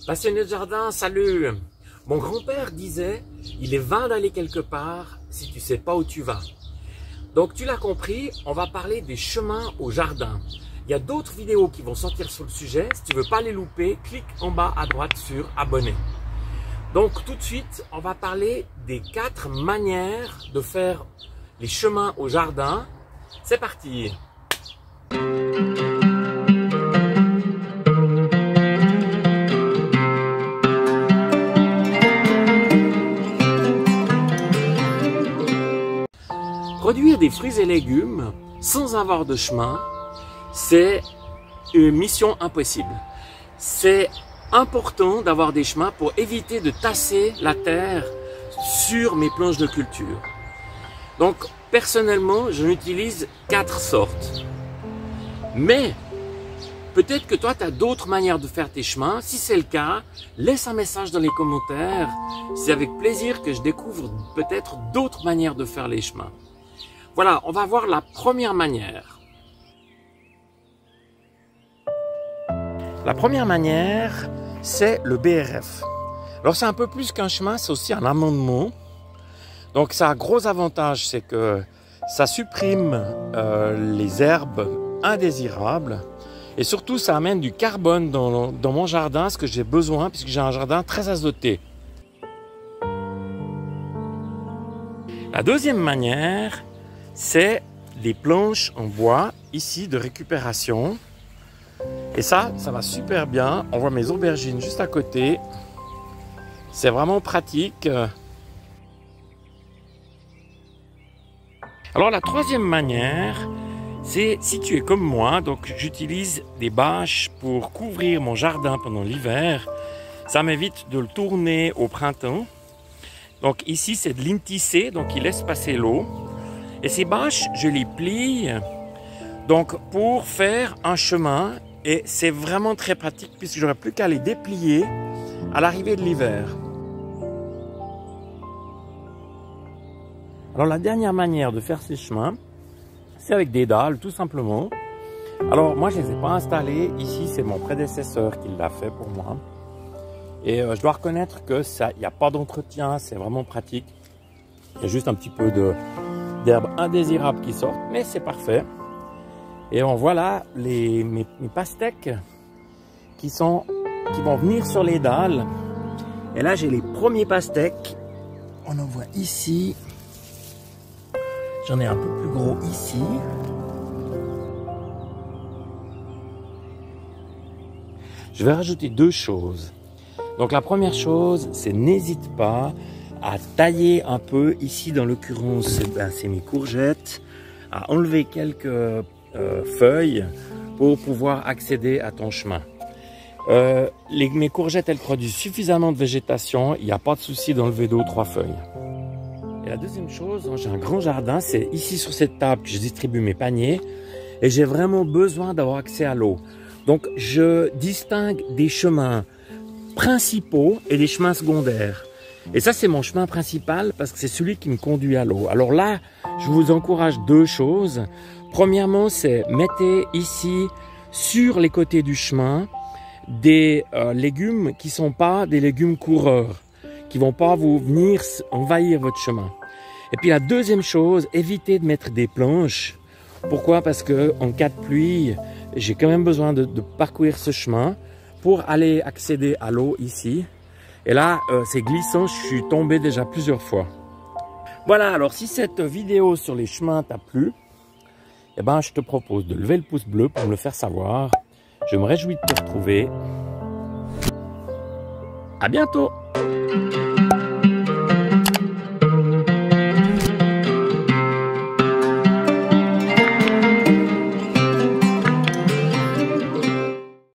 Passionné de jardin, salut! Mon grand-père disait, il est vain d'aller quelque part si tu sais pas où tu vas. Donc tu l'as compris, on va parler des chemins au jardin. Il y a d'autres vidéos qui vont sortir sur le sujet. Si tu veux pas les louper, clique en bas à droite sur abonner. Donc tout de suite, on va parler des 4 manières de faire les chemins au jardin. C'est parti! Produire des fruits et légumes sans avoir de chemin, c'est une mission impossible. C'est important d'avoir des chemins pour éviter de tasser la terre sur mes planches de culture. Donc, personnellement, je n'utilise 4 sortes. Mais, peut-être que toi, tu as d'autres manières de faire tes chemins. Si c'est le cas, laisse un message dans les commentaires. C'est avec plaisir que je découvre peut-être d'autres manières de faire les chemins. Voilà, on va voir la première manière. La première manière, c'est le BRF. Alors c'est un peu plus qu'un chemin, c'est aussi un amendement. Donc ça a un gros avantage, c'est que ça supprime les herbes indésirables. Et surtout, ça amène du carbone dans mon jardin, ce que j'ai besoin, puisque j'ai un jardin très azoté. La deuxième manière, c'est des planches en bois, ici, de récupération. Et ça va super bien. On voit mes aubergines juste à côté. C'est vraiment pratique. Alors, la troisième manière, c'est si tu es comme moi, donc j'utilise des bâches pour couvrir mon jardin pendant l'hiver. Ça m'évite de le tourner au printemps. Donc ici, c'est de l'intissé, donc il laisse passer l'eau. Et ces bâches, je les plie donc pour faire un chemin et c'est vraiment très pratique puisque j'aurai plus qu'à les déplier à l'arrivée de l'hiver. Alors la dernière manière de faire ces chemins, c'est avec des dalles tout simplement. Alors moi je les ai pas installées, ici c'est mon prédécesseur qui l'a fait pour moi. Et je dois reconnaître que ça, il n'y a pas d'entretien, c'est vraiment pratique. Il y a juste un petit peu d'herbes indésirables qui sortent, mais c'est parfait. Et on voit là mes pastèques qui vont venir sur les dalles. Et là, j'ai les premiers pastèques. On en voit ici. J'en ai un peu plus gros ici. Je vais rajouter 2 choses. Donc la première chose, c'est n'hésite pas à tailler un peu, ici dans l'occurrence c'est mes courgettes, à enlever quelques feuilles pour pouvoir accéder à ton chemin. Mes courgettes, elles produisent suffisamment de végétation, il n'y a pas de souci d'enlever 2 ou 3 feuilles. Et la deuxième chose, j'ai un grand jardin, c'est ici sur cette table que je distribue mes paniers et j'ai vraiment besoin d'avoir accès à l'eau. Donc je distingue des chemins principaux et des chemins secondaires. Et ça, c'est mon chemin principal parce que c'est celui qui me conduit à l'eau. Alors là, je vous encourage 2 choses. Premièrement, c'est mettez ici, sur les côtés du chemin, des légumes qui ne sont pas des légumes coureurs, qui ne vont pas vous venir envahir votre chemin. Et puis la deuxième chose, évitez de mettre des planches. Pourquoi? Parce que en cas de pluie, j'ai quand même besoin de parcourir ce chemin pour aller accéder à l'eau ici. Et là, c'est glissant, je suis tombé déjà plusieurs fois. Voilà, alors si cette vidéo sur les chemins t'a plu, eh ben, je te propose de lever le pouce bleu pour me le faire savoir. Je me réjouis de te retrouver. À bientôt!